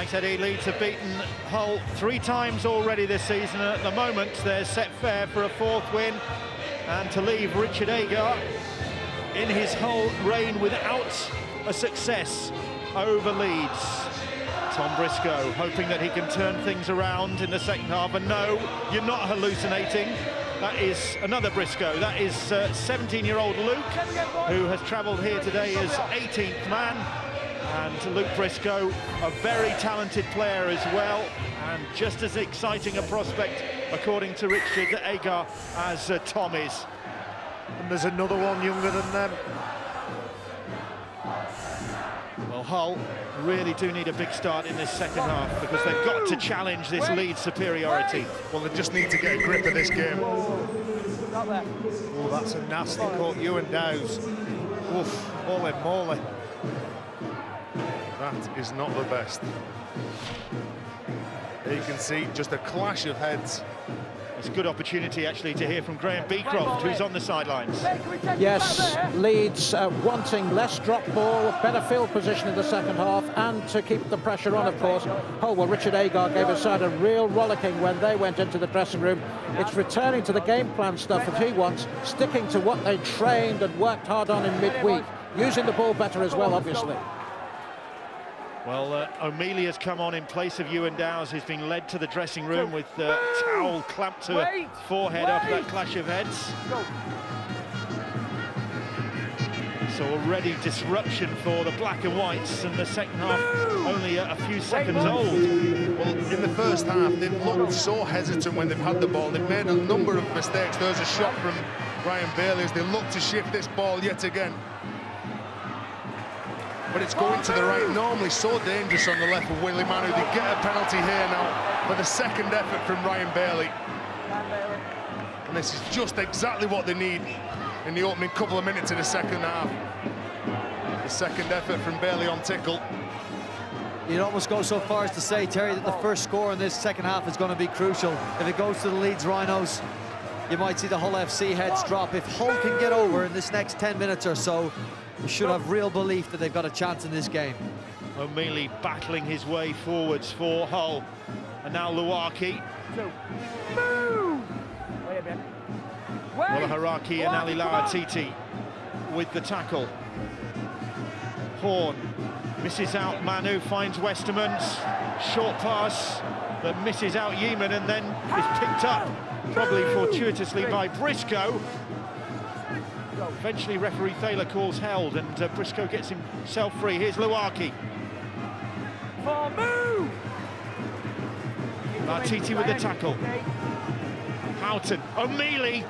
Thanks, Eddie. Leeds have beaten Hull 3 times already this season. At the moment, they're set fair for a 4th win, and to leave Richard Agar in his Hull reign without a success over Leeds. Tom Briscoe hoping that he can turn things around in the second half, and no, you're not hallucinating. That is another Briscoe. That is 17-year-old Luke, who has travelled here today as 18th man. And Luke Briscoe, a very talented player as well, and just as exciting a prospect, according to Richard Agar, as Tom is. And there's another one younger than them. Well, Hull really do need a big start in this second half, because they've got to challenge this Leeds superiority. Well, they just need to get a grip of this game. Oh, that's a nasty cut, Ewan Dowes. Oof, holy moly. That is not the best. There you can see just a clash of heads. It's a good opportunity, actually, to hear from Graham Beecroft, who's on the sidelines. Yes, Leeds wanting less drop ball, better field position in the second half, and to keep the pressure on, of course. Oh, well, Richard Agar gave his side a real rollicking when they went into the dressing room. It's returning to the game plan stuff that he wants, sticking to what they trained and worked hard on in midweek, using the ball better as well, obviously. Well, O'Mealy has come on in place of Ewan Dowes, who's been led to the dressing room with the towel clamped to her forehead after that clash of heads. So already disruption for the black and whites, and the second half only a few seconds old. Well, in the first half, they've looked so hesitant when they've had the ball. They've made a number of mistakes. There's a shot from Ryan Bailey as they look to shift this ball yet again. But it's going to the right, normally so dangerous on the left of Willie Manu. They get a penalty here now for the second effort from Ryan Bailey. And this is just exactly what they need in the opening couple of minutes of the second half. The second effort from Bailey on Tickle. You'd almost go so far as to say, Terry, that the first score in this second half is going to be crucial. If it goes to the Leeds Rhinos, you might see the Hull FC heads drop. If Hull can get over in this next 10 minutes or so, you should have real belief that they've got a chance in this game. O'Mealy battling his way forwards for Hull. And now Luaki. Well, Haraki and Ali Lauatiti with the tackle. Horn misses out Manu, finds Westermans. Short pass that misses out Yeaman and then is picked up, probably fortuitously, by Briscoe. Eventually referee Thaler calls held, and Briscoe gets himself free. Here's Luaki. Lartiti with the tackle. Houghton, O'Mealy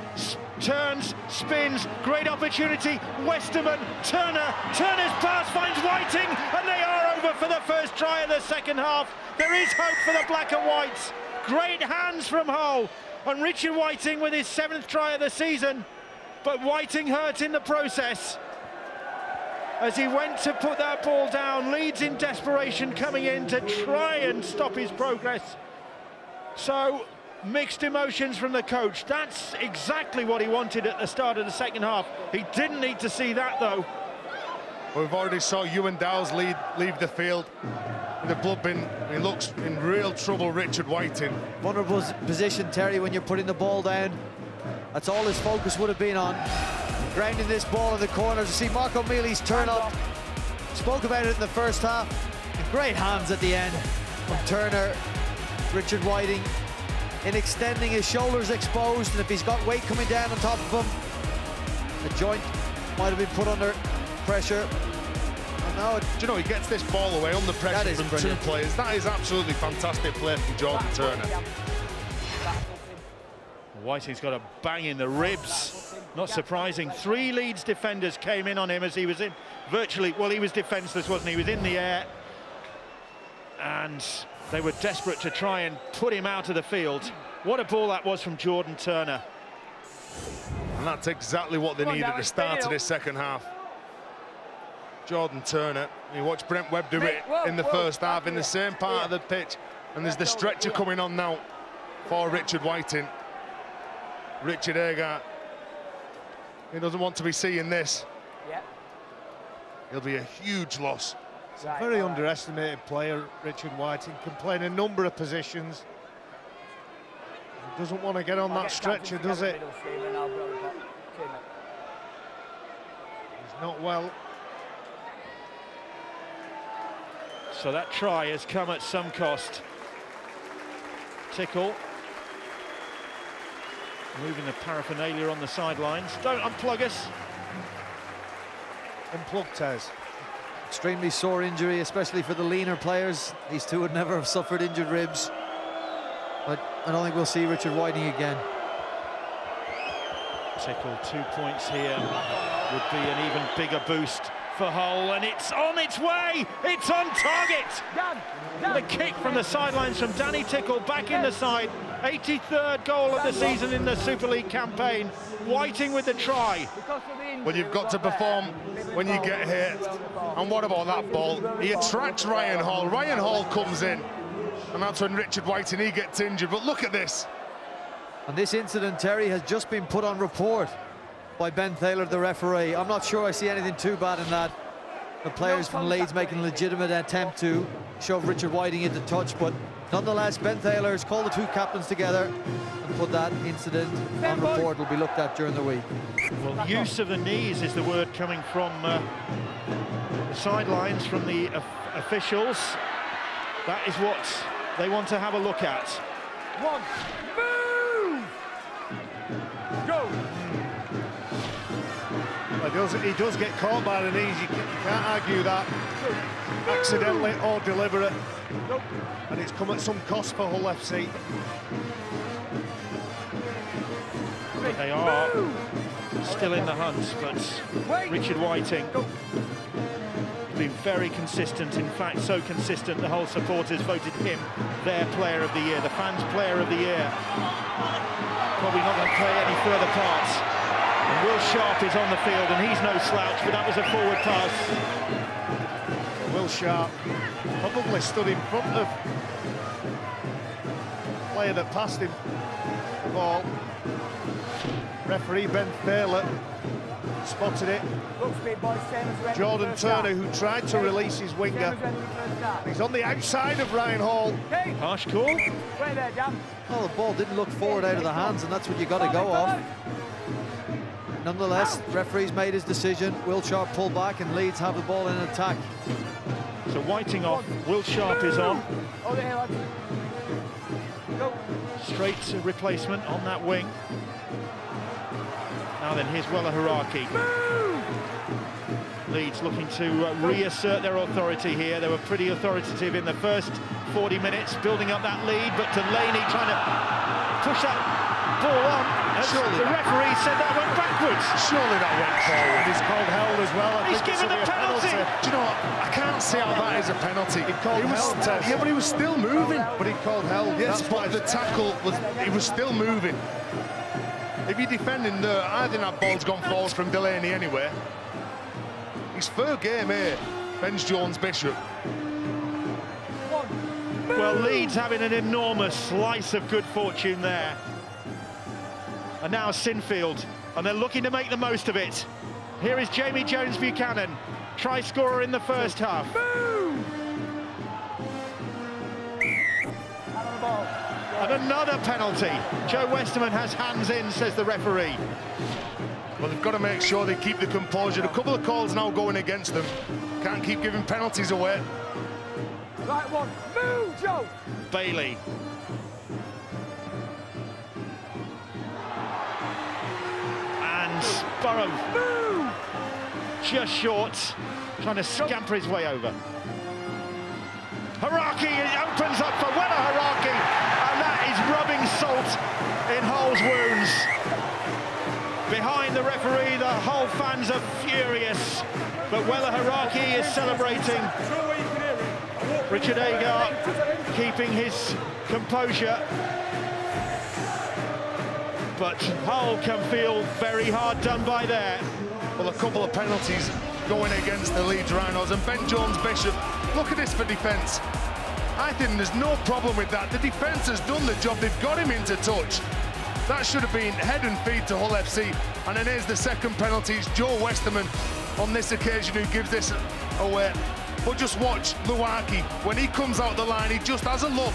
turns, spins, great opportunity. Westerman, Turner, Turner's pass finds Whiting, and they are over for the first try of the second half. There is hope for the black and whites. Great hands from Hull, and Richard Whiting with his 7th try of the season. But Whiting hurt in the process as he went to put that ball down. Leeds in desperation coming in to try and stop his progress. So, mixed emotions from the coach. That's exactly what he wanted at the start of the second half. He didn't need to see that, though. Well, we've already saw Ewan Dowes leave the field. The blood bin, he looks in real trouble, Richard Whiting. Vulnerable position, Terry, when you're putting the ball down. That's all his focus would have been on. Grounding this ball in the corner to see Mark O'Mealy's turn up. Spoke about it in the first half. And great hands at the end from Turner. Richard Whiting in extending his shoulders exposed, and if he's got weight coming down on top of him, the joint might have been put under pressure. And now do you know, he gets this ball away under pressure from brilliant. 2 players. That is absolutely fantastic play from Jordan Turner. Whiting's got a bang in the ribs. Not surprising. 3 Leeds defenders came in on him as he was in virtually, well, he was defenseless, wasn't he? He was in the air. And they were desperate to try and put him out of the field. What a ball that was from Jordan Turner. And that's exactly what they need at the start of this second half. Jordan Turner, you watch Brent Webb do it in the first half in the same part of the pitch. And there's the stretcher coming on now for Richard Whiting. Richard Agar, he doesn't want to be seeing this. He'll be a huge loss He's a very underestimated player, Richard Whiting. Can play in a number of positions. He doesn't want to get on that stretcher, does it? He's not well. So that try has come at some cost. Tickle. Moving the paraphernalia on the sidelines. Don't unplug us. Unplug Tez. Extremely sore injury, especially for the leaner players. These two would never have suffered injured ribs. But I don't think we'll see Richard Whiting again. Tickle, 2 points here would be an even bigger boost for Hull, and it's on its way. It's on target. The kick from the sidelines from Danny Tickle back in the side. 83rd goal of the season in the Super League campaign. Whiting with the try. Well, you've got to perform when you get hit. And what about that ball? He attracts Ryan Hall. Ryan Hall comes in, and that's when Richard Whiting, he gets injured. But look at this. And this incident, Terry, has just been put on report by Ben Thaler, the referee. I'm not sure I see anything too bad in that. The players from Leeds making a legitimate attempt to shove Richard Whiting into touch, but nonetheless, Ben Thaler has called the two captains together and put that incident on report. Will be looked at during the week. Well, use of the knees is the word coming from the sidelines, from the officials. That is what they want to have a look at. One, move! Go! He does get caught by the knees, you can't argue that. Accidentally or deliberate. And it's come at some cost for Hull FC. They are still in the hunt, but Richard Whiting has been very consistent. In fact, so consistent the Hull supporters voted him their player of the year, the fans' player of the year. Probably not going to play any further parts. And Will Sharp is on the field, and he's no slouch, but that was a forward pass. Will Sharp probably stood in front of the player that passed him the ball. Referee Ben Thaler spotted it. Jordan Turner, who tried to release his winger. He's on the outside of Ryan Hall. Harsh call. Well, the ball didn't look forward out of the hands, and that's what you got to go off. Nonetheless, referee's made his decision. Will Sharp pull back, and Leeds have the ball in attack. So Whiting off, Will Sharp is on. Straight replacement on that wing. Now then, here's Wella Haraki. Leeds looking to reassert their authority here. They were pretty authoritative in the first 40 minutes, building up that lead, but Delaney trying to push that ball on. Surely the referee said that went backwards. Surely that went forward. He's called held as well. He's given the penalty. Do you know what? I can't see how that is a penalty. He called held. Yeah, but he was still moving. But he called held. Yes, but the tackle was, he was still moving. If you're defending there, I think that ball's gone forward from Delaney anyway. He's fair game here, Ben's Jones Bishop. Well, Leeds having an enormous slice of good fortune there. And now Sinfield, and they're looking to make the most of it. Here is Jamie Jones-Buchanan, try scorer in the first half. And another penalty. Joe Westerman has hands in, says the referee. Well, they've got to make sure they keep the composure. A couple of calls now going against them. Can't keep giving penalties away. Right one, move, Joe! Bailey. And Burrow. Just short, trying to scamper his way over. Haraki, it opens up for Wella Haraki, and that is rubbing salt in Hull's wounds. Behind the referee, the Hull fans are furious, but Wella Haraki is celebrating. Richard Agar keeping his composure, but Hull can feel very hard done by there. Well, a couple of penalties going against the Leeds Rhinos, and Ben Jones Bishop, look at this for defence. I think there's no problem with that. The defence has done the job. They've got him into touch. That should have been head and feet to Hull FC. And then here's the second penalty. It's Joe Westerman on this occasion who gives this away. but just watch Luaki. When he comes out the line, he just has a look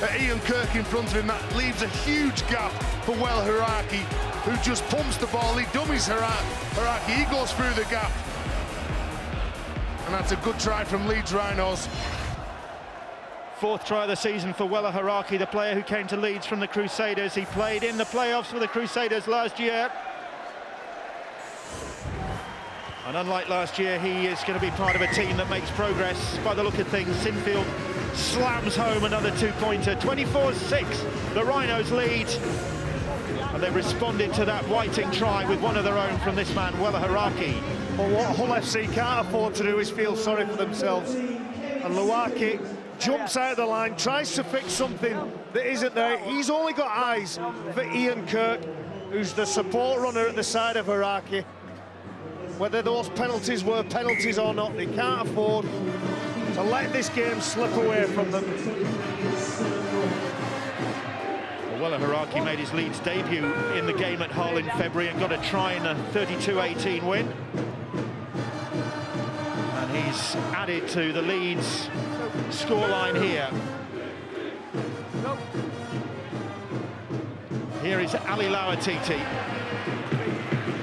at Ian Kirk in front of him. That leaves a huge gap for Well Haraki, who just pumps the ball. He dummies Haraki, he goes through the gap. And that's a good try from Leeds Rhinos. Fourth try of the season for Wella Haraki, the player who came to Leeds from the Crusaders. He played in the playoffs for the Crusaders last year. And unlike last year, he is going to be part of a team that makes progress. By the look of things, Sinfield slams home another two-pointer. 24-6, the Rhinos lead. And they've responded to that Whiting try with one of their own from this man, Wella Haraki. Well, what Hull FC can't afford to do is feel sorry for themselves. And Luaki jumps out of the line, tries to fix something that isn't there. He's only got eyes for Ian Kirk, who's the support runner at the side of Haraki. Whether those penalties were penalties or not, they can't afford to let this game slip away from them. Well, Wella Haraki made his Leeds debut in the game at Hull in February and got a try in a 32-18 win. And he's added to the Leeds scoreline here. Here is Ali Lawatiti.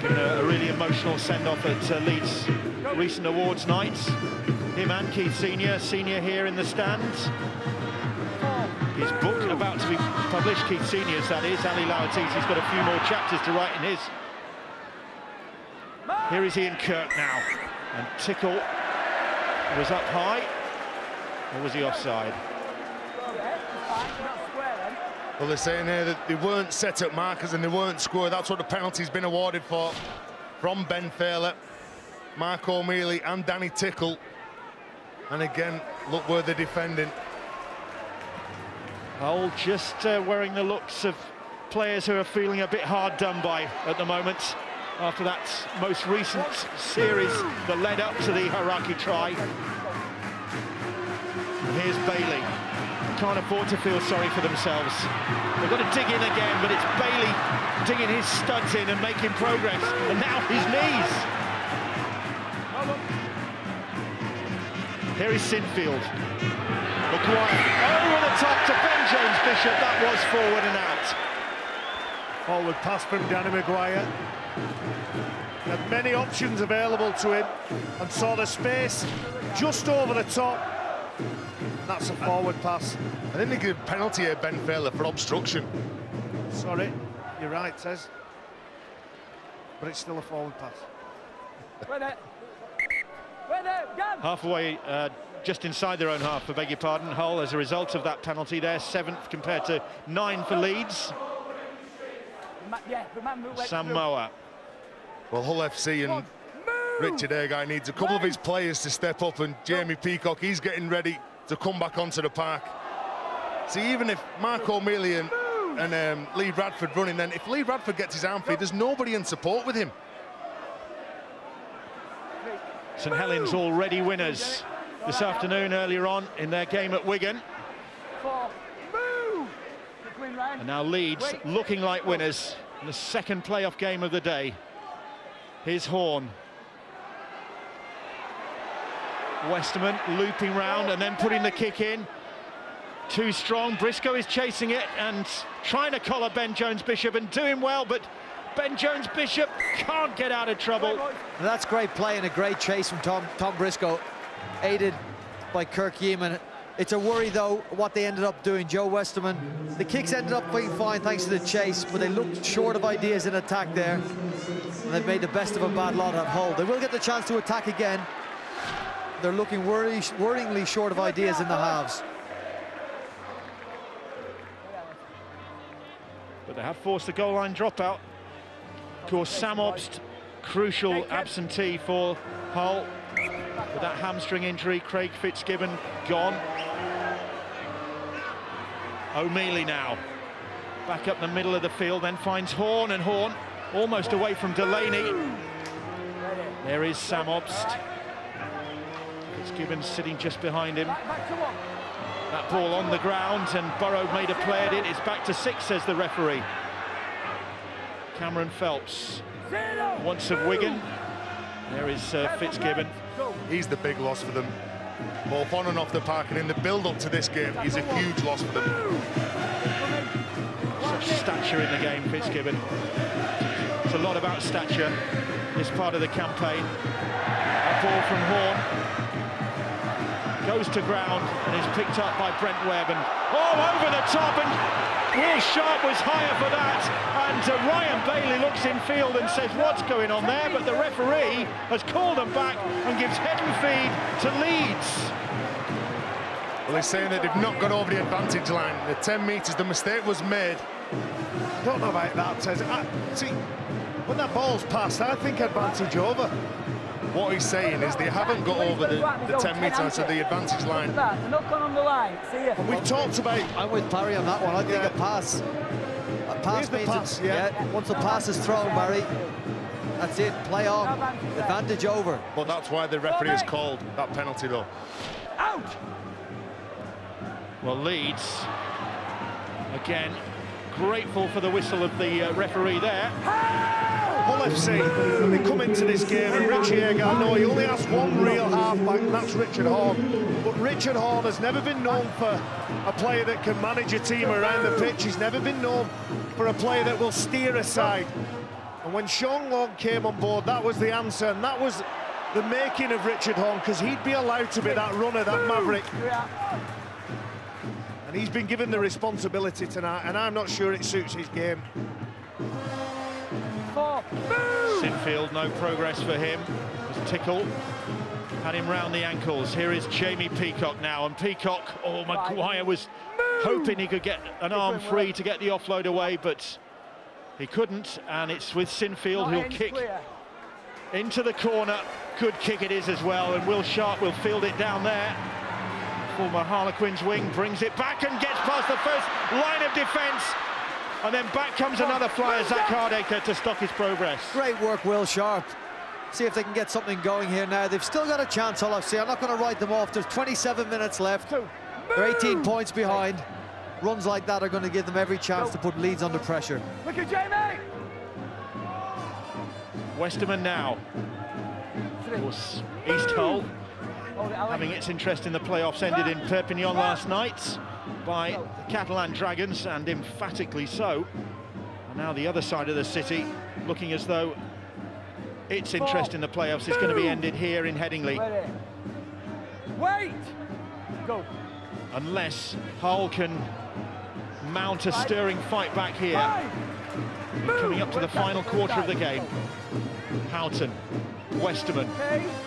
Given a really emotional send-off at Leeds' recent awards nights. Him and Keith Senior here in the stands. His book about to be published, Keith Senior's that is. Ali Lawatiti's got a few more chapters to write in his. Here is Ian Kirk now. And Tickle was up high. Or was he offside? Well, they're saying here that they weren't set up markers and they weren't scored. That's what the penalty's been awarded for from Ben Thaler, Mark O'Mealy and Danny Tickle. And again, look where they're defending. Hull just wearing the looks of players who are feeling a bit hard done by at the moment after that most recent series that led up to the Haraki try. And here's Bailey. Can't afford to feel sorry for themselves. They've got to dig in again, but it's Bailey digging his studs in and making progress. And now his knees. Here is Sinfield. Maguire over the top to Ben Jones Bishop. That was forward and out. Forward pass from Danny Maguire. Had many options available to him and saw the space just over the top. That's a forward pass. I think they give a penalty here, Ben Thaler, for obstruction. Sorry, you're right, Tez. But it's still a forward pass. Halfway, just inside their own half, I beg your pardon. Hull, as a result of that penalty there, 7th compared to 9 for Leeds. Samoa. Well, Hull FC and Richard Aguy needs a couple of his players to step up, and Jamie Peacock, he's getting ready to come back onto the park. See, even if Mark O'Mealy and Lee Radford running, then if Lee Radford gets his arm free, there's nobody in support with him. St Helens already winners this afternoon earlier on in their game at Wigan. And now Leeds looking like winners in the second playoff game of the day. Here's Horn. Westerman looping round and then putting the kick in. Too strong. Briscoe is chasing it and trying to collar Ben Jones Bishop and doing well, but Ben Jones Bishop can't get out of trouble. And that's great play and a great chase from Tom Briscoe, aided by Kirk Yeaman. It's a worry, though, what they ended up doing. Joe Westerman, the kicks ended up being fine thanks to the chase, but they looked short of ideas in attack there, and they've made the best of a bad lot at Hull. They will get the chance to attack again. They're looking worryingly short of ideas in the halves. But they have forced the goal line dropout. Of course, Sam Obst, crucial absentee for Hull. With that hamstring injury, Craig Fitzgibbon gone. O'Mealy now. Back up the middle of the field, then finds Horn, and Horn almost away from Delaney. There is Sam Obst. Fitzgibbon sitting just behind him. That ball on the ground, and Burrow made a play at it. It's back to 6, says the referee. Cameron Phelps, once of Wigan. There is Fitzgibbon. He's the big loss for them. both on and off the park, and in the build-up to this game, is a huge loss for them. Such stature in the game, Fitzgibbon. It's a lot about stature, this part of the campaign. A ball from Horn. Goes to ground and is picked up by Brent Webb, and over the top, and Will Sharp was higher for that, and Ryan Bailey looks in field and says what's going on there, but the referee has called them back and gives head and feed to Leeds. Well, he's saying that they've not got over the advantage line. The 10 metres, the mistake was made. I don't know about that, Tez. See, when that ball's passed, I think advantage over. What he's saying is they haven't got over the 10 metres, so the advantage line. They're not gone on the line. See ya. We've talked about... I'm with Barry on that one. I think a pass. A pass means pass, yeah. Once the pass is thrown, Barry, that's it. Play on. Advantage over. But that's why the referee has called that penalty, though. Out! Well, Leeds, again, grateful for the whistle of the referee there. Hull FC, and they come into this game, and Richie Agar, no, he only has one real half-back, and that's Richard Horn. But Richard Horn has never been known for a player that can manage a team around the pitch. He's never been known for a player that will steer a side. And when Sean Long came on board, that was the answer, and that was the making of Richard Horn, because he'd be allowed to be that runner, that maverick. And he's been given the responsibility tonight, and I'm not sure it suits his game. Sinfield, no progress for him. It was Tickle, had him round the ankles. Here is Jamie Peacock now, and Peacock, Maguire was hoping he could get an arm free to get the offload away, but he couldn't, and it's with Sinfield who'll kick into the corner. Good kick it is as well, and Will Sharp will field it down there. Former Harlequins wing brings it back and gets past the first line of defence. And then back comes another flyer, Zach Hardacre, to stop his progress. Great work, Will Sharp. See if they can get something going here now. They've still got a chance, Hull FC. I'm not going to write them off. There's 27 minutes left. They're 18 points behind. Runs like that are going to give them every chance to put Leeds under pressure. Look at Jamie! Westerman now. Of course, East Hull, having its interest in the playoffs, ended in Perpignan last night by the Catalan Dragons, and emphatically so. And now the other side of the city looking as though its interest in the playoffs is going to be ended here in Headingley. Wait! Go. Unless Hull can mount a stirring fight back here. Coming up to the final quarter of the game. Houghton, Westerman.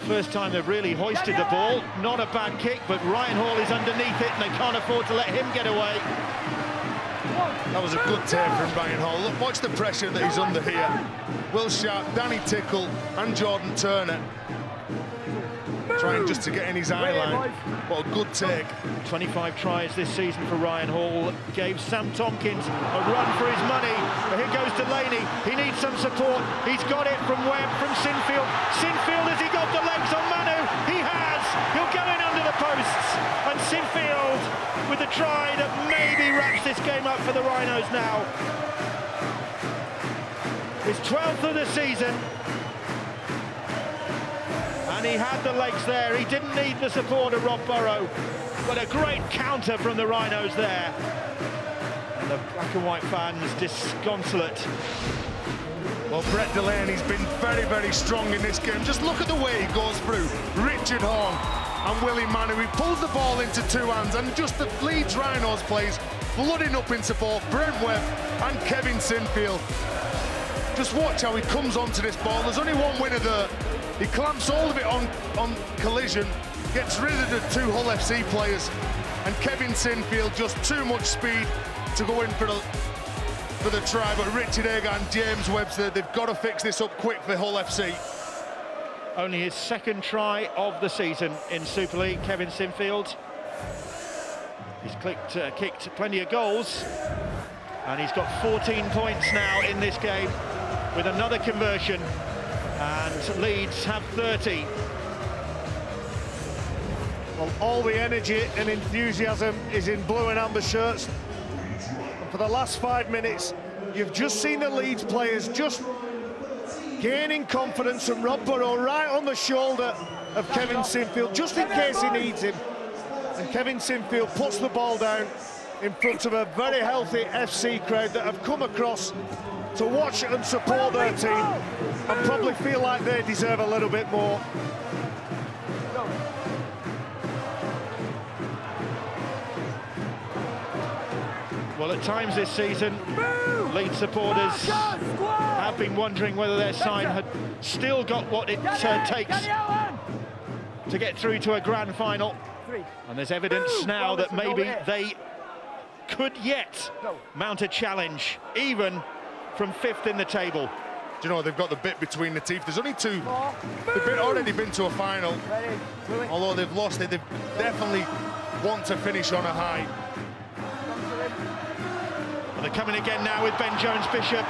First time they've really hoisted the ball. Not a bad kick, but Ryan Hall is underneath it, and they can't afford to let him get away. That was a good turn from Ryan Hall. Look, watch the pressure that he's under here. Will Sharp, Danny Tickle and Jordan Turner trying just to get in his eye line. What a good take. 25 tries this season for Ryan Hall. Gave Sam Tompkins a run for his money. But here goes Delaney. He needs some support. He's got it from Webb, from Sinfield. Sinfield, has he got the legs on Manu? He has. He'll go in under the posts. And Sinfield with the try that maybe wraps this game up for the Rhinos now. His 12th of the season. And he had the legs there. He didn't need the support of Rob Burrow. But a great counter from the Rhinos there. And the black and white fans disconsolate. Well, Brett Delaney's been very, very strong in this game. Just look at the way he goes through Richard Horn and Willie Manu. He pulls the ball into two hands, and just the Leeds Rhinos plays flooding up into both Brent Webb and Kevin Sinfield. Just watch how he comes onto this ball. There's only one winner there. He clamps hold of it on collision, gets rid of the two Hull FC players, and Kevin Sinfield just too much speed to go in for the try. But Richard Agar and James Webster, they've got to fix this up quick for Hull FC. Only his second try of the season in Super League, Kevin Sinfield. He's kicked plenty of goals, and he's got 14 points now in this game with another conversion. And Leeds have 30. Well, all the energy and enthusiasm is in blue and amber shirts. And for the last 5 minutes, you've just seen the Leeds players just gaining confidence, and Rob Burrow right on the shoulder of Kevin Sinfield, just in case he needs him. And Kevin Sinfield puts the ball down in front of a very healthy FC crowd that have come across to watch and support their team and probably feel like they deserve a little bit more. Well, at times this season, Leeds supporters have been wondering whether their side had still got what it takes to get through to a grand final. And there's evidence now that maybe they could yet mount a challenge, even from 5th in the table. Do you know, they've got the bit between the teeth. There's only 2. They've already been to a final. Although they've lost it, they definitely want to finish on a high. Well, they're coming again now with Ben Jones-Bishop.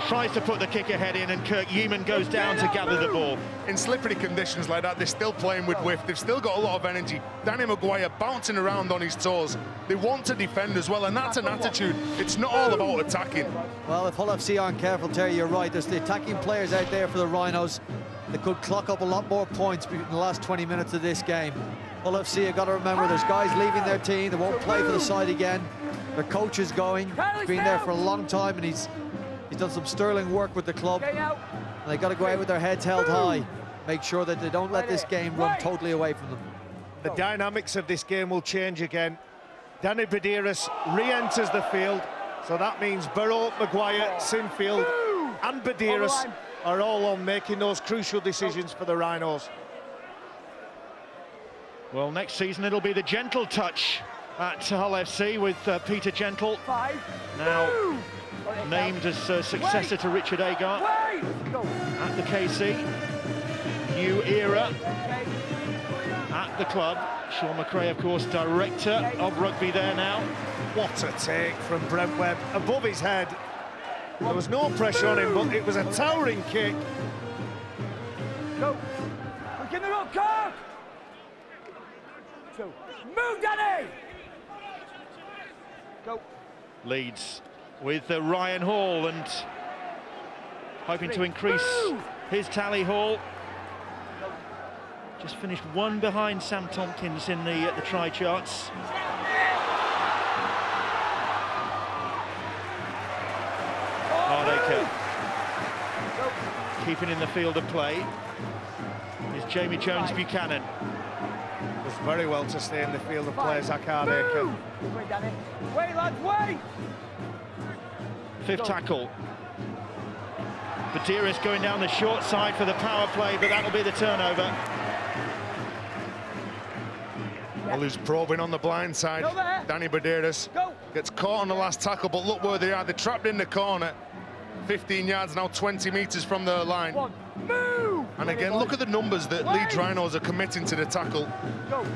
Tries to put the kick ahead in, and Kirk Yeaman goes down to gather the ball. In slippery conditions like that, they're still playing with whiff. They've still got a lot of energy. Danny Maguire bouncing around on his toes. They want to defend as well, and that's an attitude. It's not all about attacking. Well, if Hull FC aren't careful, Terry, you're right. There's the attacking players out there for the Rhinos that could clock up a lot more points in the last 20 minutes of this game. Hull FC have got to remember there's guys leaving their team. They won't play for the side again. Their coach is going. He's been there for a long time, and he's done some sterling work with the club. And they've got to go out with their heads held high. Make sure that they don't let this game run totally away from them. The dynamics of this game will change again. Danny Badiris re-enters the field, so that means Burrow, Maguire, Sinfield and Badiris are all on making those crucial decisions for the Rhinos. Well, next season it'll be the gentle touch at Hull FC with Peter Gentle, now named as successor to Richard Agar at the KC. New era at the club. Sean McRae, of course, director of rugby there now. What a take from Brent Webb, above his head. There was no pressure on him, but it was a towering kick. Go. Look in the rock, Kirk. 2. Move, Danny. Go. Leeds with Ryan Hall, and hoping to increase his tally. Hall just finished 1 behind Sam Tompkins in the try charts. Hardacre keeping in the field of play is Jamie Jones-Buchanan. Does very well to stay in the field of play, Zach Hardacre. Wait, Danny. Wait, lads, wait. 5th tackle. Badiris going down the short side for the power play, but that'll be the turnover. Well, he's probing on the blind side. Danny Badiris gets caught on the last tackle, but look where they are. They're trapped in the corner. 15 yards now, 20 metres from the line. Move. And again, look at the numbers that Leeds Rhinos are committing to the tackle.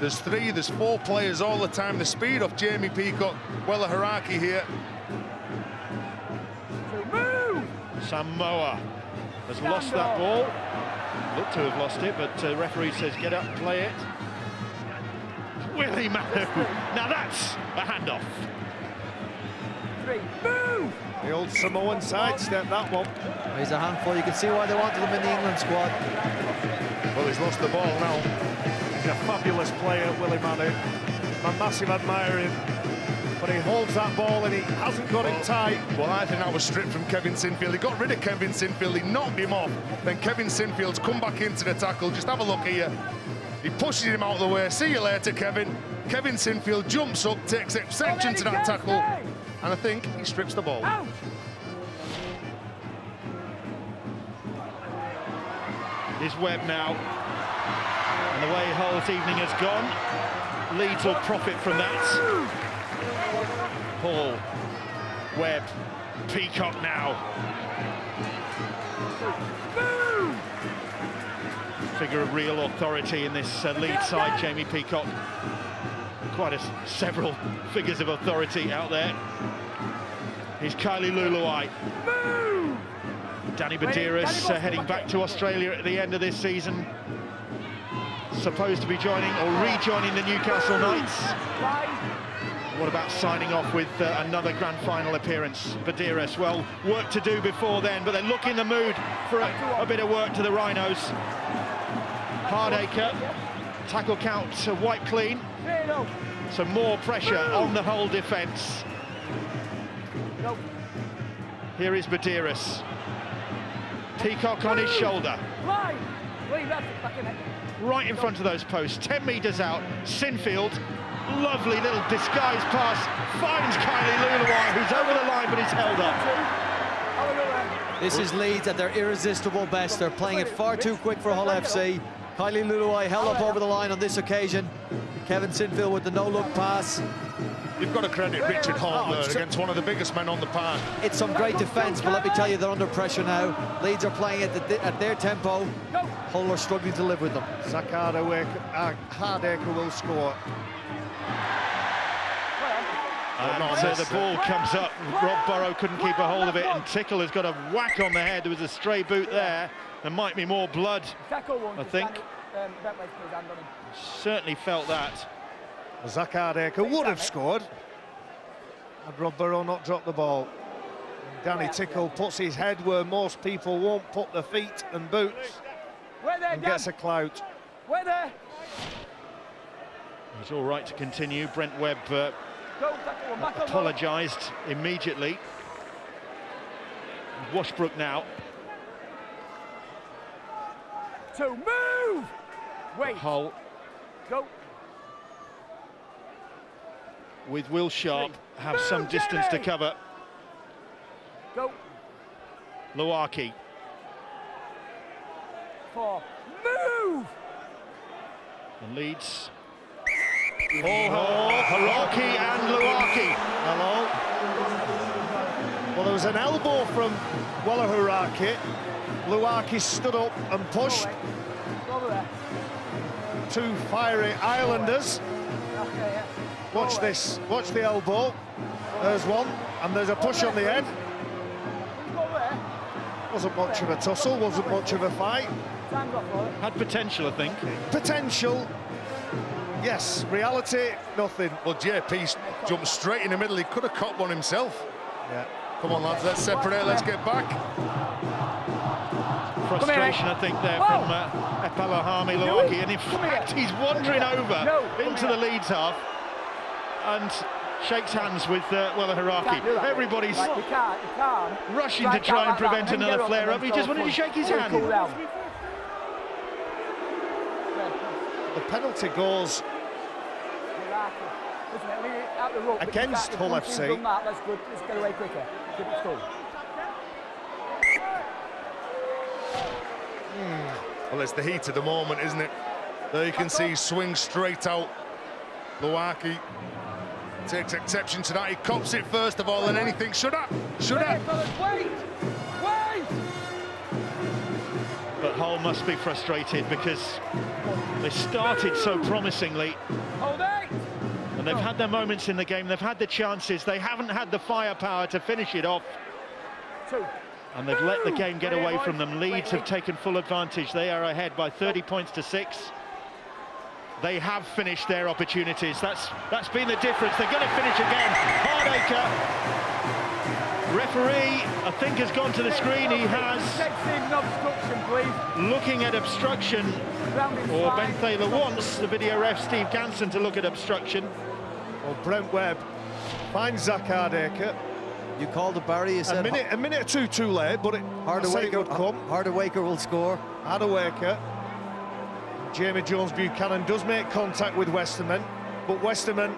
There's 3, there's 4 players all the time. The speed of Jamie Peacock, well, a hierarchy here. Samoa has lost that ball. Looked to have lost it, but referee says get up, play it. Willie Manu. Now that's a handoff. 3. Move. The old Samoan sidestep, that one. He's a handful. You can see why they wanted him in the England squad. Well, he's lost the ball now. He's a fabulous player, Willie Manu. I'm a massive admirer of him. But he holds that ball and he hasn't got it tight. Well, I think that was stripped from Kevin Sinfield. He got rid of Kevin Sinfield, he knocked him off. Then Kevin Sinfield's come back into the tackle. Just have a look here. He pushes him out of the way. See you later, Kevin. Kevin Sinfield jumps up, takes exception to that tackle, and I think he strips the ball. Out. Is Webb now. And the way Hull's evening has gone, Leeds will profit from that. Hall, Webb, Peacock now. Figure of real authority in this Leeds side, Jamie Peacock. Quite several figures of authority out there. Here's Kylie Luluai. Danny Badiris heading back to Australia at the end of this season. Supposed to be joining or rejoining the Newcastle Knights. What about signing off with another grand final appearance? Badiris, well, work to do before then, but they look in the mood for a bit of work to the Rhinos. Hardacre, tackle count white clean. Some more pressure on the whole defence. Here is Medeiros. Peacock on his shoulder. Right in front of those posts, 10 metres out. Sinfield, lovely little disguised pass, finds Kylie Luluai, who's over the line but is held up. This is Leeds at their irresistible best. They're playing it far too quick for Hull FC. Kylie Luluai held up over the line on this occasion. Kevin Sinfield with the no-look pass. You've got to credit Richard Hall there against one of the biggest men on the park. It's some great defence, but let me tell you, they're under pressure now. Leeds are playing it at their tempo. Hull are struggling to live with them. Zach Hardacre will score. And the ball comes up. Rob Burrow couldn't keep a hold of it, and Tickle has got a whack on the head. There was a stray boot there. There might be more blood, I think. Certainly felt that. Zach Hardacre would have scored had Rob Burrow not dropped the ball. Danny Tickle puts his head where most people won't put their feet and boots, and gets a clout. He's all right to continue. Brent Webb apologised immediately. Washbrook now. To move! Wait. Hull. Go. With Will Sharp, have some distance to cover. Go. Luaki. 4. Move! And Leeds. Haraki and Luaki. Hello. Well, there was an elbow from Haraki. Luaki stood up and pushed. Two fiery Islanders. Watch this, watch the elbow. There's one, and there's a push on the head. Wasn't much of a tussle, wasn't much of a fight. Had potential, I think. Potential, yes. Reality, nothing. Well, JP jumped straight in the middle. He could have caught one himself. Yeah. Come on, lads, let's separate, let's get back. Frustration, I think, there from Epalahami Luaki, and in fact, he's wandering over into the Leeds half and shakes hands with Haraki. Everybody's rushing to try and prevent another flare-up. He just wanted to shake his hand. The penalty goes against Hull FC. That's good. Let's get away quicker. Keep it cool. Well, it's the heat of the moment, isn't it? There you can see swing straight out. Luaki takes exception to that. He cops it first of all, and anything should have. Wait! But Hull must be frustrated because they started so promisingly. And they've had their moments in the game, they've had the chances, they haven't had the firepower to finish it off. And they've let the game get away from them. Leeds have taken full advantage. They are ahead by 30 points to 6. They have finished their opportunities. That's been the difference. They're going to finish again. Hardacre. Referee, I think, has gone to the screen. He has. Looking at obstruction, or Ben Thaler wants the video ref Steve Ganson to look at obstruction. Well, Brent Webb finds Zach Hardacre. You called the Barry, you said... A minute or two too late, but it would come. Hardacre will score. Hardacre. Jamie Jones-Buchanan does make contact with Westerman, but Westerman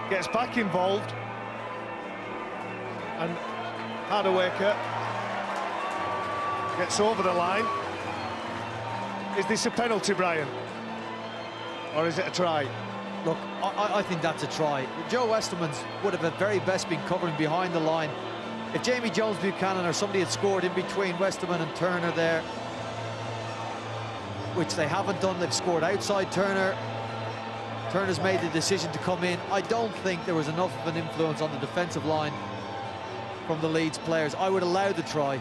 gets back involved. And Hardacre gets over the line. Is this a penalty, Brian? Or is it a try? Look, I think that's a try. Joe Westerman's would have at very best been covering behind the line. If Jamie Jones-Buchanan or somebody had scored in between Westerman and Turner there, which they haven't done, they've scored outside Turner. Turner's made the decision to come in. I don't think there was enough of an influence on the defensive line from the Leeds players. I would allow the try.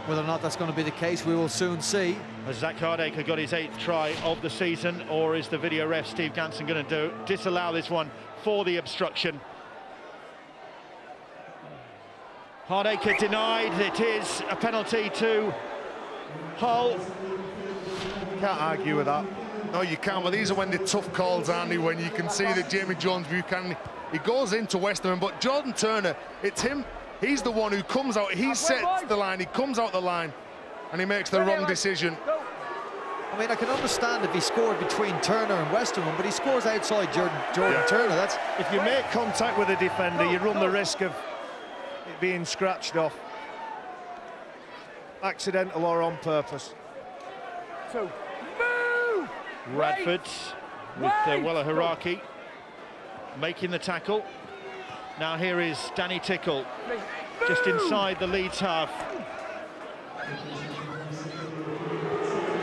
Whether or not that's going to be the case, we will soon see. Has Zach Hardacre got his 8th try of the season, or is the video ref Steve Ganson going to disallow this one for the obstruction? Hardacre denied. It is a penalty to Hull. Can't argue with that. No, you can't, but these are when the tough calls, aren't they? When you can see that Jamie Jones-Buchanan, he goes into Westerman, but Jordan Turner, it's him. He's the one who comes out, he sets the line, he comes out the line, and he makes the wrong decision. I mean, I can understand if he scored between Turner and Westerman, but he scores outside Jordan Turner. That's if you make contact with a defender, you run the risk of it being scratched off. Accidental or on purpose. So, move! Radford with Wella Haraki making the tackle. Now here is Danny Tickle, just inside the Leeds half.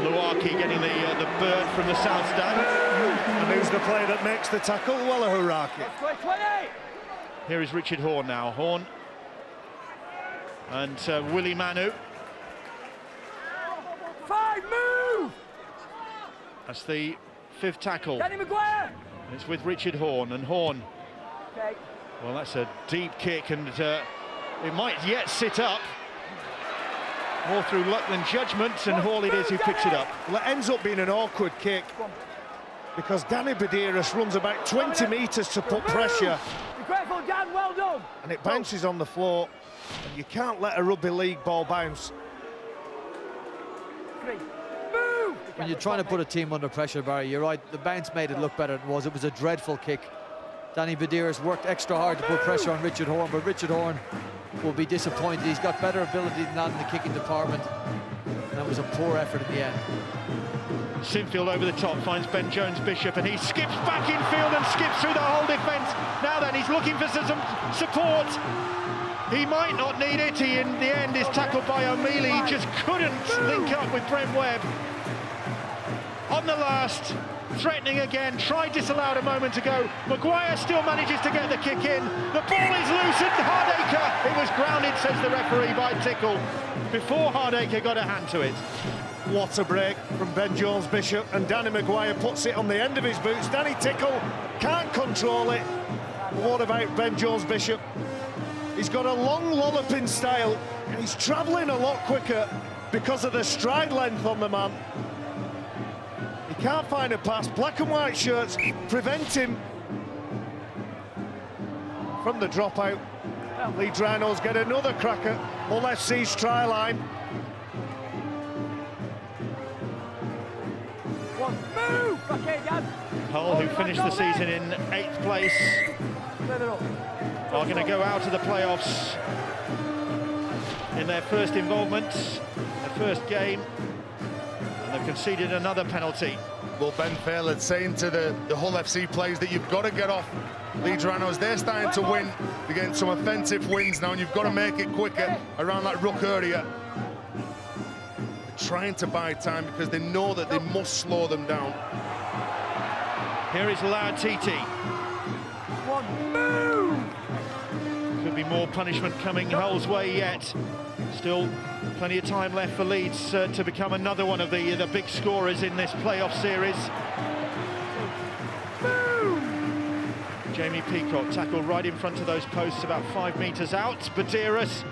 Luaki getting the bird from the south stand. And who's the player that makes the tackle? Wella Haraki. Here is Richard Horne now. Horne and Willie Manu. 5, move! That's the 5th tackle. Danny Maguire! It's with Richard Horne, and Horne, Okay. well, that's a deep kick, and it might yet sit up. More through luck than judgment, and Hall it is who picks it up. Well, it ends up being an awkward kick because Danny Badiris runs about 20 metres to put pressure. Be grateful, Dan, well done! And it bounces on the floor, and you can't let a rugby league ball bounce. 3, move! when you're trying to put a team under pressure, Barry, you're right. The bounce made it look better than it was. It was a dreadful kick. Danny Badiris worked extra hard to put pressure on Richard Horne, but Richard Horne will be disappointed. He's got better ability than that in the kicking department. And that was a poor effort in the end. Sinfield over the top finds Ben Jones-Bishop, and he skips back in field and skips through the whole defence. Now then, he's looking for some support. He might not need it. He, in the end, is tackled by O'Mealy. He just couldn't link up with Brent Webb. On the last, threatening again, tried disallowed a moment ago. Maguire still manages to get the kick in. The ball is loose at Hardacre. It was grounded, says the referee, by Tickle, before Hardacre got a hand to it. What a break from Ben Jones-Bishop, and Danny Maguire puts it on the end of his boots. Danny Tickle can't control it. What about Ben Jones-Bishop? He's got a long lolloping style, and he's travelling a lot quicker because of the stride length on the man. He can't find a pass. Black and white shirts prevent him from the dropout. Leeds Rhinos get another cracker. Hull FC's try line. Move! Okay, Dan. Hull, who finished the season in 8th place, are going to go out of the playoffs in their first involvement, their first game, and they've conceded another penalty. Well, Ben Fairlord saying to the Hull FC players that you've got to get off Leeds Rhinos. They're starting to win. They're getting some offensive wins now, and you've got to make it quicker around that ruck area. Trying to buy time because they know that they must slow them down. Here is Loud TT. Could be more punishment coming Hull's way yet. Still plenty of time left for Leeds to become another one of the big scorers in this playoff series. Jamie Peacock tackled right in front of those posts about 5 metres out. Badiris,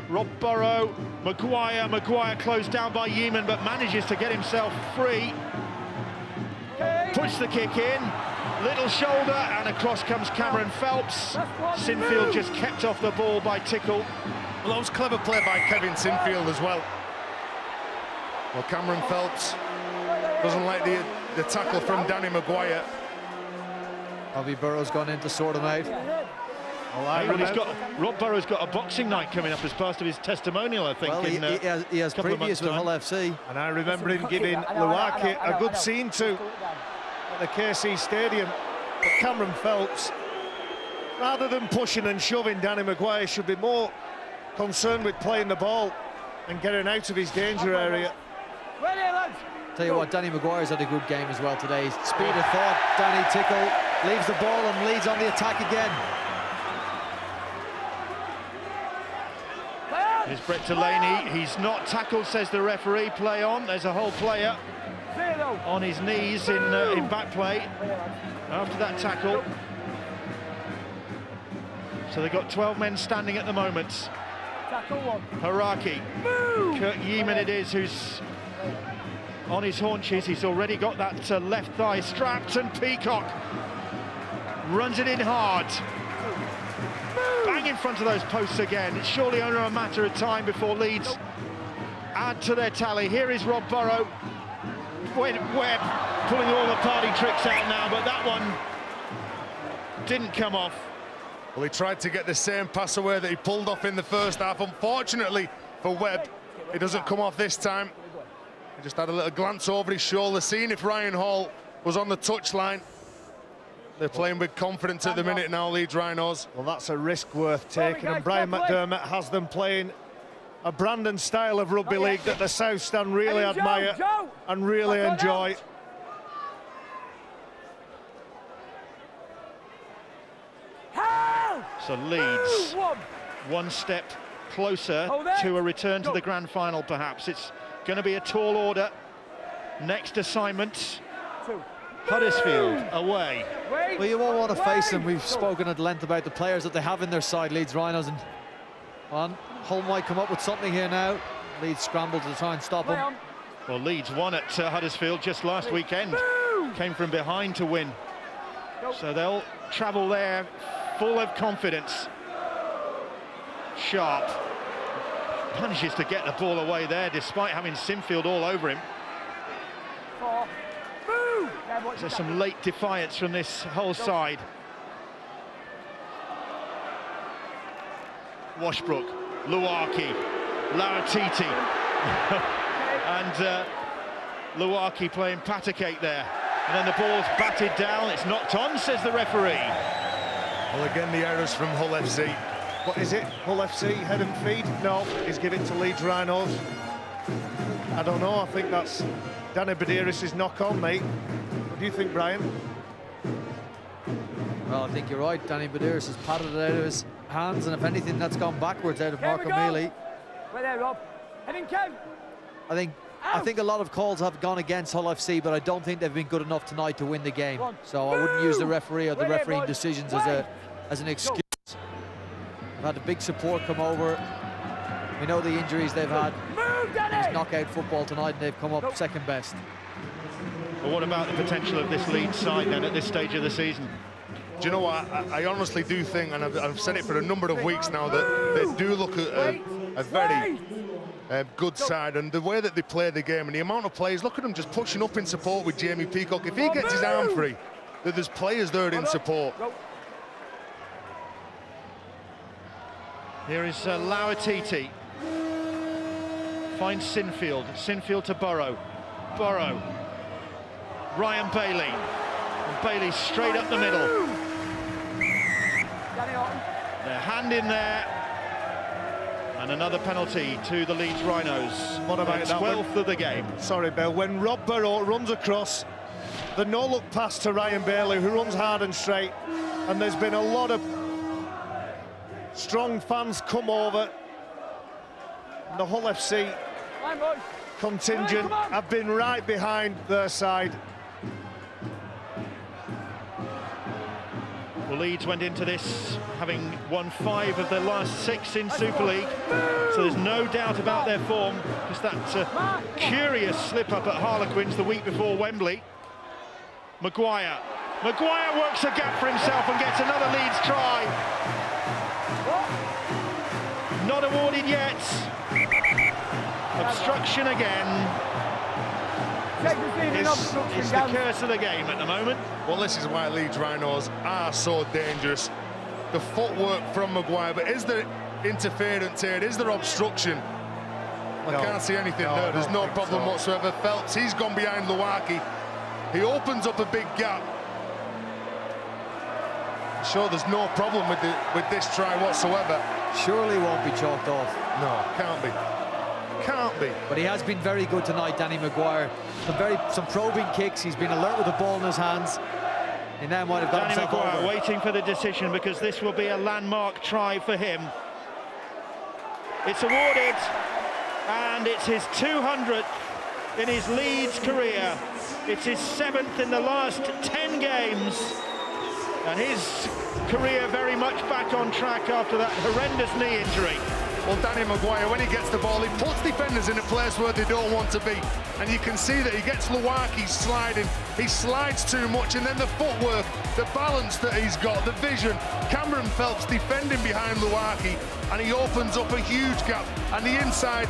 Rob Burrow, Maguire closed down by Yeaman, but manages to get himself free. Puts the kick in, little shoulder, and across comes Cameron Phelps. Sinfield just kept off the ball by Tickle. Well, that was clever play by Kevin Sinfield as well. Well, Cameron Phelps doesn't like the tackle from Danny Maguire. Avi Burrow's gone in to sort him out. Rob Burrow's got a boxing night coming up as part of his testimonial, I think. Well, he has previous with Hull FC. And I remember him giving Luaki a good scene to at the KC Stadium. But Cameron Phelps, rather than pushing and shoving Danny Maguire, should be more concerned with playing the ball and getting out of his danger area. Ready, lads. Tell you what, Danny Maguire's had a good game as well today. Speed of thought, Danny Tickle leaves the ball and leads on the attack again. Here's Brett Delaney. He's not tackled, says the referee. Play on. There's a whole player on his knees in back play after that tackle. So they've got 12 men standing at the moment. Tackle one. Haraki. Kirk Yeaman it is who's on his haunches. He's already got that left thigh strapped, and Peacock runs it in hard. Bang in front of those posts again. It's surely only a matter of time before Leeds add to their tally. Here is Rob Burrow. Webb pulling all the party tricks out now, but that one didn't come off. Well, he tried to get the same pass away that he pulled off in the first half. Unfortunately for Webb, it doesn't come off this time. He just had a little glance over his shoulder, seeing if Ryan Hall was on the touchline. They're playing with confidence at the minute now, Leeds Rhinos. Well, that's a risk worth taking, and Brian McDermott has them playing a brand and style of rugby league that the South Stand really admire and really enjoy. So Leeds one step closer to a return to the grand final, perhaps. It's going to be a tall order. Next assignment, Huddersfield away. Well, you won't want to face them. We've spoken at length about the players that they have in their side, Leeds Rhinos, and Hull might come up with something here now. Leeds scramble to try and stop them. Well, Leeds won at Huddersfield just last weekend. Came from behind to win. So they'll travel there full of confidence. Sharp manages to get the ball away there despite having Sinfield all over him. There's some late defiance from this whole side. Washbrook, Luaki, Lauatiti, and Luaki playing patacake there. And then the ball's batted down. It's knocked on, says the referee. Well, again, the errors from Hull FC. What is it? Hull FC, head and feed? No, he's giving it to Leeds Rhinos. I don't know, I think that's Danny Badiris' knock-on, mate. What do you think, Brian? Well, I think you're right. Danny Badiris has patted it out of his hands, and if anything, that's gone backwards out of Marco Mealy. Well, there, Rob. Heading count. I think a lot of calls have gone against Hull FC, but I don't think they've been good enough tonight to win the game. So I wouldn't use the referee or the refereeing decisions as an excuse. They've had a big support come over. We know the injuries they've had. It's knockout football tonight, and they've come up second best. But what about the potential of this Leeds side then at this stage of the season? Do you know what? I honestly do think, and I've said it for a number of weeks now, that they do look at a very good side, and the way that they play the game and the amount of players, look at them just pushing up in support with Jamie Peacock. If he gets his arm free, there's players there in support. Here is Lauatiti. Finds Sinfield. Sinfield to Burrow. Burrow. Ryan Bailey. And Bailey straight up the middle. Their hand in there. And another penalty to the Leeds Rhinos. What about that 12th of the game? Sorry, Bill. When Rob Burrow runs across, the no-look pass to Ryan Bailey, who runs hard and straight, and there's been a lot of strong fans come over. The Hull FC contingent have been right behind their side. Well, Leeds went into this having won 5 of their last 6 in Super League, so there's no doubt about their form. Just that curious slip-up at Harlequins the week before Wembley. Maguire works a gap for himself and gets another Leeds try. Not awarded yet. Obstruction again. It's the curse of the game at the moment. Well, this is why Leeds Rhinos are so dangerous. The footwork from Maguire, but is there interference here? Is there obstruction? I can't see anything there. There's no problem whatsoever. Phelps, he's gone behind Luaki. He opens up a big gap. Sure, there's no problem with this try whatsoever. Surely won't be chalked off. No, can't be. Can't be. But he has been very good tonight, Danny Maguire. Some probing kicks. He's been alert with the ball in his hands. He now might have got Danny himself Maguire over. waiting for the decision, because this will be a landmark try for him. It's awarded, and it's his 200th in his Leeds career. It's his 7th in the last 10 games. And his career very much back on track after that horrendous knee injury. Well, Danny Maguire, when he gets the ball, he puts defenders in a place where they don't want to be. And you can see that he gets Luwaki sliding. He slides too much, and then the footwork, the balance that he's got, the vision. Cameron Phelps defending behind Luwaki, and he opens up a huge gap. And the inside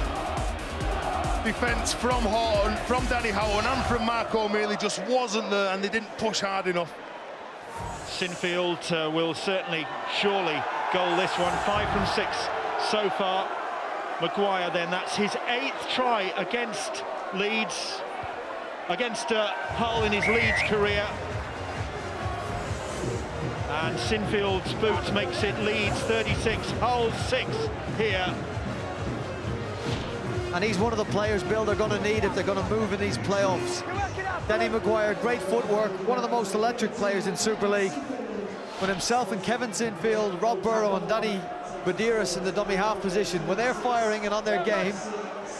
defence from Horton, from Danny Houghton, and from Mark O'Mealy just wasn't there, and they didn't push hard enough. Sinfield will surely goal this one. 5 from 6 so far. Maguire then, that's his 8th try against Leeds, against Hull in his Leeds career. And Sinfield's boot makes it Leeds 36, Hull 6 here. And he's one of the players, Bill, they're going to need if they're going to move in these playoffs. Danny Maguire, great footwork, one of the most electric players in Super League. But himself and Kevin Sinfield, Rob Burrow and Danny Badiris in the dummy half position, when they're firing and on their game,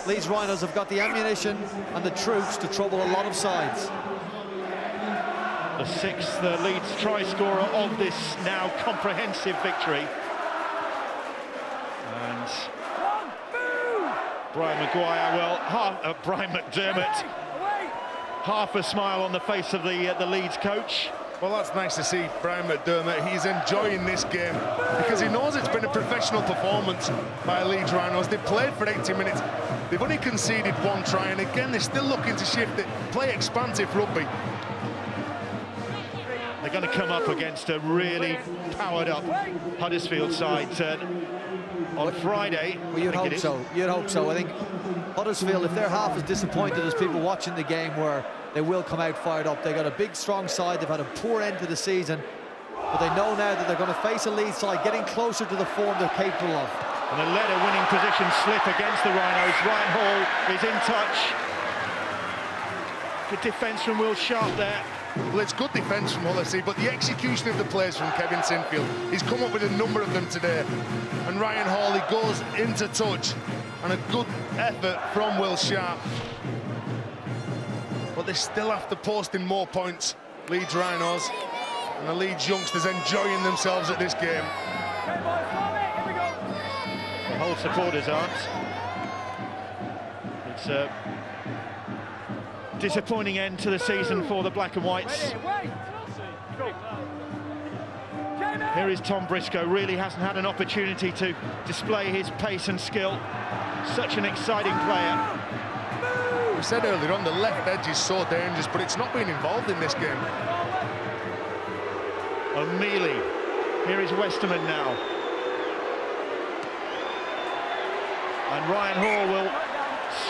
Leeds Rhinos have got the ammunition and the troops to trouble a lot of sides. The 6th Leeds try scorer of this now comprehensive victory. And Brian Maguire, well, Brian McDermott, half a smile on the face of the Leeds coach. Well, that's nice to see Brian McDermott. He's enjoying this game because he knows it's been a professional performance by Leeds Rhinos. They've played for 80 minutes. They've only conceded 1 try, and again, they're still looking to shift it, play expansive rugby. They're going to come up against a really powered-up Huddersfield side on Friday. Well, you'd hope so. You'd hope so. I think Huddersfield, if they're half as disappointed as people watching the game were, they will come out fired up. They've got a big, strong side. They've had a poor end to the season, but they know now that they're going to face a Leeds side getting closer to the form they're capable of. And they let a winning position slip against the Rhinos. Ryan Hall is in touch. Good defence from Will Sharp there. Well, it's good defence from Hull FC, but the execution of the plays from Kevin Sinfield, he's come up with a number of them today. And Ryan Hall, he goes into touch, and a good effort from Will Sharp. But they still have to post in more points, Leeds Rhinos, and the Leeds youngsters enjoying themselves at this game. The Hull supporters aren't. It's a disappointing end to the season for the Black and Whites. Here is Tom Briscoe, really hasn't had an opportunity to display his pace and skill. Such an exciting player. We said earlier on, the left edge is so dangerous, but it's not been involved in this game. O'Mealy. Here is Westerman now. And Ryan Hall will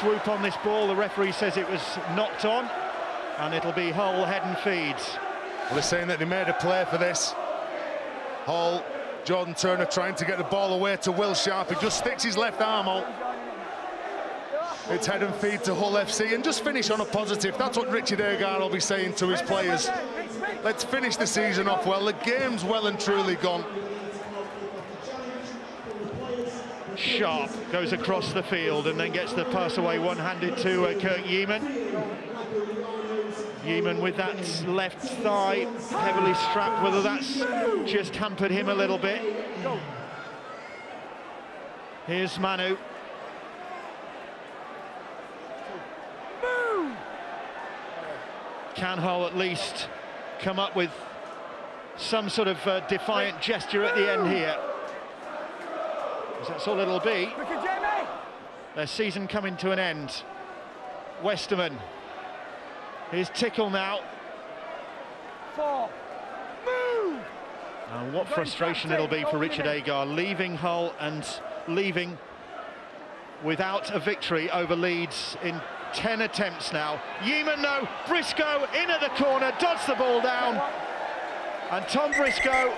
swoop on this ball. The referee says it was knocked on, and it'll be Hull head and feeds. Well, they're saying that they made a play for this. Hull, Jordan Turner trying to get the ball away to Will Sharp. He just sticks his left arm out. It's head and feed to Hull FC, and just finish on a positive. That's what Richard Agar will be saying to his players. Let's finish the season off well. The game's well and truly gone. Sharp goes across the field and then gets the pass away one-handed to Kirk Yeaman. Yeaman with that left thigh heavily strapped, whether that's just hampered him a little bit. Here's Manu. Can Hull at least come up with some sort of defiant gesture at the end here? Because that's all it'll be. Their season coming to an end. Westerman. Here's Tickle now. And what frustration it'll be for Richard Agar, leaving Hull and leaving without a victory over Leeds in 10 attempts now. Yeaman, no. Briscoe in at the corner, dodged the ball down. And Tom Briscoe,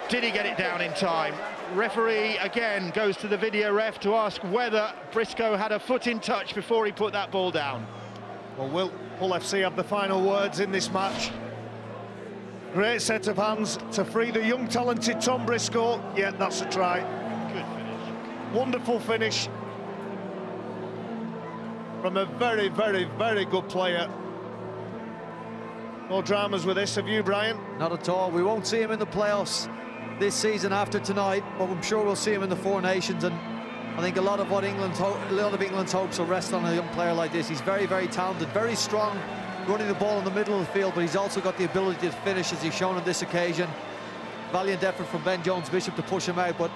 did he get it down in time? Referee again goes to the video ref to ask whether Briscoe had a foot in touch before he put that ball down. Well, will Hull FC have the final words in this match? Great set of hands to free the young, talented Tom Briscoe. Yeah, that's a try. Good finish. Wonderful finish from a very, very, very good player. No dramas with this, have you, Brian? Not at all. We won't see him in the playoffs. this season after tonight, but I'm sure we'll see him in the Four Nations, and I think a lot of England's hopes will rest on a young player like this. He's very, very talented, very strong, running the ball in the middle of the field, but he's also got the ability to finish, as he's shown on this occasion. Valiant effort from Ben Jones-Bishop to push him out, but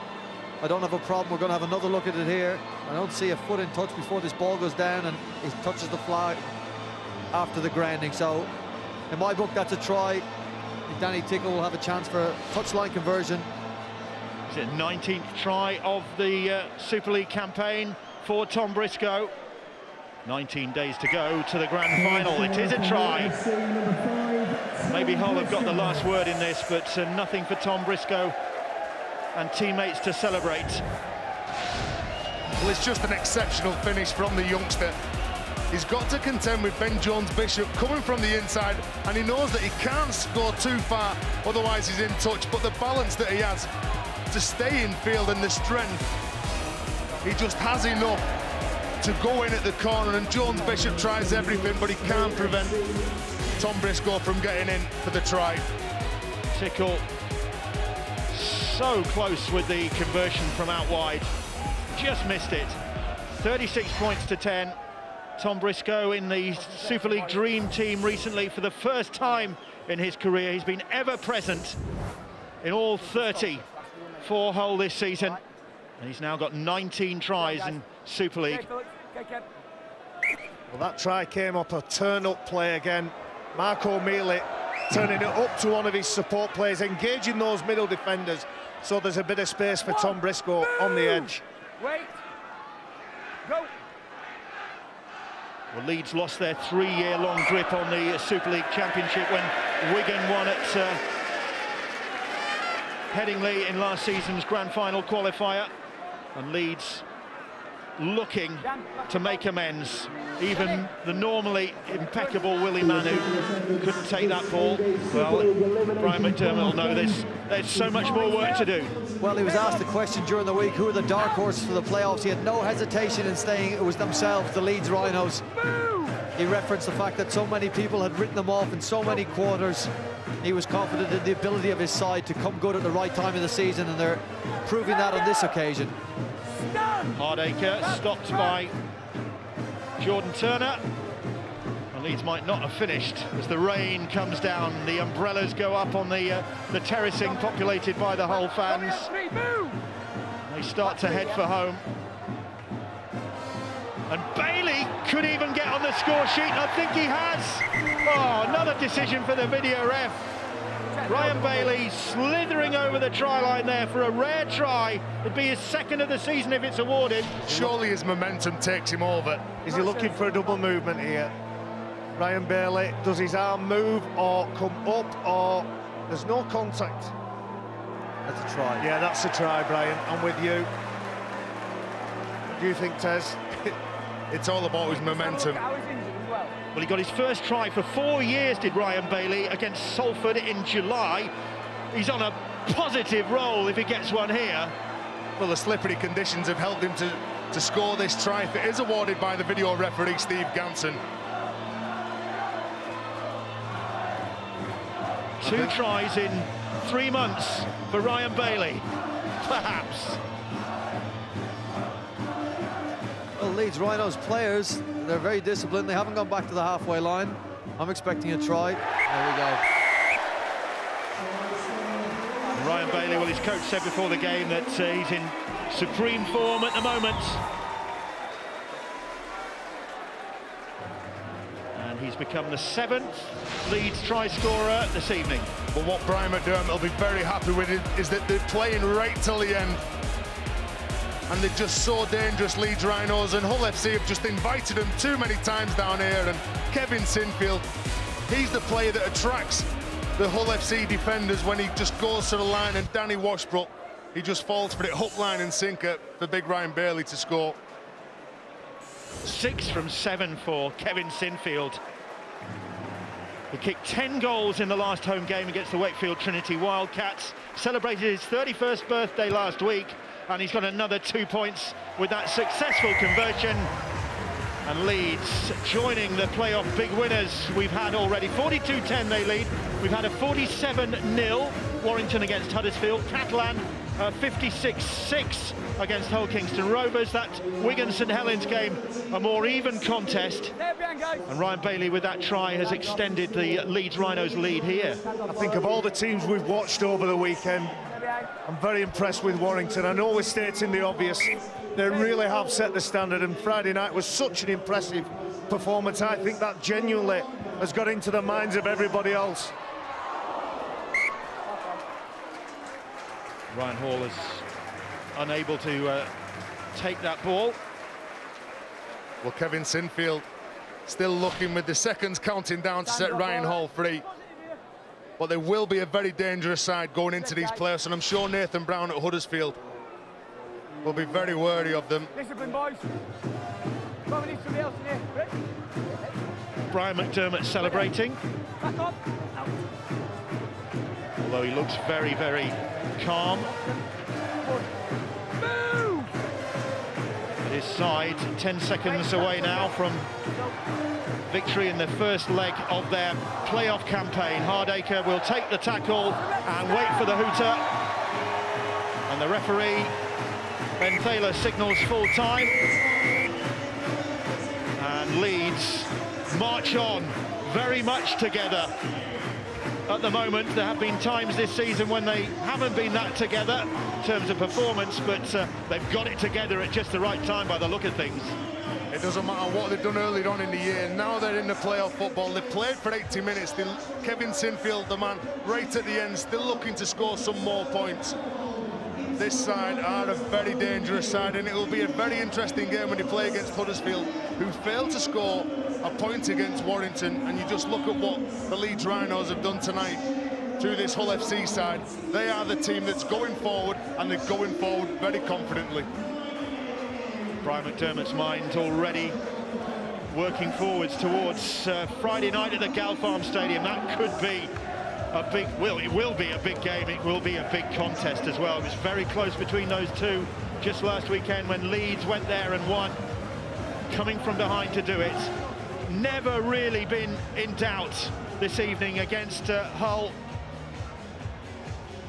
I don't have a problem. We're going to have another look at it here. I don't see a foot in touch before this ball goes down, and he touches the flag after the grounding. So, in my book, that's a try. Danny Tickle will have a chance for a touchline conversion. It's the 19th try of the Super League campaign for Tom Briscoe. 19 days to go to the grand final. It is a try. Maybe Hull have got the last word in this, but nothing for Tom Briscoe and teammates to celebrate. Well, it's just an exceptional finish from the youngster. He's got to contend with Ben Jones-Bishop coming from the inside, and he knows that he can't score too far, otherwise he's in touch. But the balance that he has to stay in field and the strength, he just has enough to go in at the corner, and Jones-Bishop tries everything, but he can't prevent Tom Briscoe from getting in for the try. Tickle so close with the conversion from out wide, just missed it. 36 points to 10. Tom Briscoe in the Super League Dream Team recently for the first time in his career. He's been ever present in all 30 for Hull this season, and he's now got 19 tries in Super League. Well, that try came up a turn-up play again. Mark O'Mealy turning it up to one of his support players, engaging those middle defenders, so there's a bit of space for Tom Briscoe on the edge. Wait. Go. Well, Leeds lost their 3-year-long grip on the Super League Championship when Wigan won at Headingley in last season's grand final qualifier, and Leeds looking to make amends. Even the normally impeccable Willie Manu couldn't take that ball. Well, Brian McDermott will know there's so much more work to do. Well, he was asked the question during the week, who are the dark horses for the playoffs? He had no hesitation in saying it was themselves, the Leeds Rhinos. He referenced the fact that so many people had written them off in so many quarters. He was confident in the ability of his side to come good at the right time of the season, and they're proving that on this occasion. Hardacre stopped by Jordan Turner. And Leeds might not have finished as the rain comes down. The umbrellas go up on the terracing populated by the Hull fans. They start to head for home. And Bailey could even get on the score sheet, and I think he has. Oh, another decision for the video ref. Ryan Bailey slithering over the try line there for a rare try. It'd be his second of the season if it's awarded. Surely his momentum takes him over. Is he looking for a double movement here? Ryan Bailey, does his arm move or come up, or there's no contact? That's a try. Yeah, that's a try, Brian. I'm with you. What do you think, Tez? It's all about his momentum. Well, he got his first try for 4 years, did Ryan Bailey, against Salford in July. He's on a positive roll if he gets one here. Well, the slippery conditions have helped him to score this try. If it is awarded by the video referee, Steve Ganson. 2 tries in 3 months for Ryan Bailey, perhaps. Well, Leeds Rhinos players, they're very disciplined. They haven't gone back to the halfway line. I'm expecting a try. There we go. Ryan Bailey, well, his coach said before the game that he's in supreme form at the moment. And he's become the 7th Leeds try scorer this evening. But what Brian McDermott will be very happy with is that they're playing right till the end. And they're just so dangerous, Leeds Rhinos, and Hull FC have just invited them too many times down here. And Kevin Sinfield, he's the player that attracts the Hull FC defenders when he just goes to the line, and Danny Washbrook, he just falls for it, hook, line and sinker for big Ryan Bailey to score. 6 from 7 for Kevin Sinfield. He kicked 10 goals in the last home game against the Wakefield Trinity Wildcats, celebrated his 31st birthday last week, and he's got another 2 points with that successful conversion. And Leeds joining the playoff big winners we've had already. 42-10 they lead. We've had a 47-0 Warrington against Huddersfield. Catalan 56-6 against Hull Kingston Rovers. That Wigan St Helens game, a more even contest. And Ryan Bailey with that try has extended the Leeds Rhinos lead here. I think of all the teams we've watched over the weekend, I'm very impressed with Warrington. I know we're stating the obvious. They really have set the standard, and Friday night was such an impressive performance. I think that genuinely has got into the minds of everybody else. Ryan Hall is unable to take that ball. Well, Kevin Sinfield still looking with the seconds counting down to set Ryan Hall free. But there will be a very dangerous side going into these playoffs, and I'm sure Nathan Brown at Huddersfield will be very wary of them. Discipline, boys. Come on, we need somebody else in here. Brian McDermott celebrating. Back up. Although he looks very, very calm. Move! His side 10 seconds away now from victory in the first leg of their playoff campaign. Hardacre will take the tackle and wait for the hooter. And the referee, Ben Thaler, signals full time. And Leeds march on very much together. At the moment, there have been times this season when they haven't been that together in terms of performance, but they've got it together at just the right time by the look of things. It doesn't matter what they've done earlier on in the year. Now they're in the playoff football. They've played for 80 minutes. Kevin Sinfield, the man, right at the end, still looking to score some more points. This side are a very dangerous side, and it will be a very interesting game when they play against Huddersfield, who failed to score a point against Warrington. And you just look at what the Leeds Rhinos have done tonight to this Hull FC side. They are the team that's going forward, and they're going forward very confidently. Brian McDermott's mind already working forwards towards Friday night at the Gal Farm Stadium. That could be a big, well, it will be a big game. It will be a big contest as well. It was very close between those two just last weekend when Leeds went there and won, coming from behind to do it. Never really been in doubt this evening against Hull.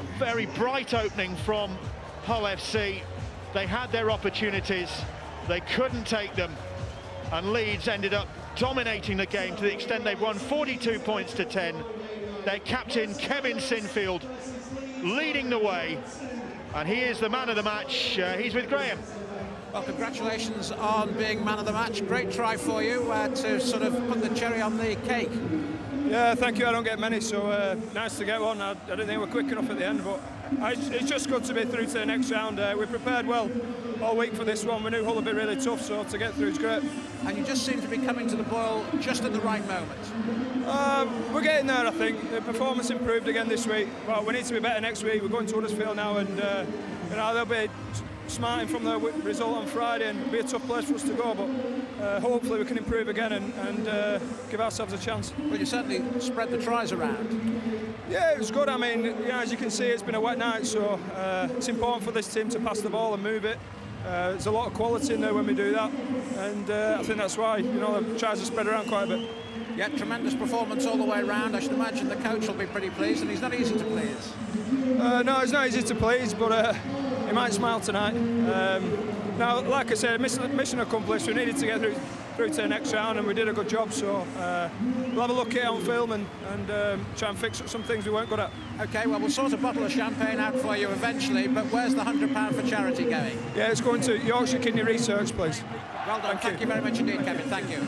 A very bright opening from Hull FC. They had their opportunities, they couldn't take them, and Leeds ended up dominating the game to the extent they've won 42 points to 10. Their captain, Kevin Sinfield, leading the way, and he is the man of the match. He's with Graham. Well, congratulations on being man of the match. Great try for you to sort of put the cherry on the cake. Yeah, thank you. I don't get many, so nice to get one. I didn't think we were quick enough at the end, but it's just good to be through to the next round. We prepared well all week for this one. We knew Hull would be really tough, so to get through is great. And you just seem to be coming to the boil just at the right moment. We're getting there, I think. The performance improved again this week. Well, we need to be better next week. We're going to Huddersfield now, and you know, they'll be smarting from the result on Friday, and it'll be a tough place for us to go, but hopefully we can improve again and give ourselves a chance. Well, you certainly spread the tries around. Yeah, it was good. I mean, you know, as you can see, it's been a wet night, so it's important for this team to pass the ball and move it. There's a lot of quality in there when we do that, and I think that's why, you know, the tries are spread around quite a bit. Yeah, tremendous performance all the way around. I should imagine the coach will be pretty pleased, and he's not easy to please. No, it's not easy to please, but he might smile tonight. Now, like I said, mission accomplished. We needed to get through to the next round, and we did a good job, so we'll have a look at it on film and try and fix some things we weren't good at. OK, well, we'll sort a bottle of champagne out for you eventually, but where's the £100 for charity going? Yeah, it's going to Yorkshire Kidney Research, please. Well done. Thank you very much indeed, Kevin. Thank you.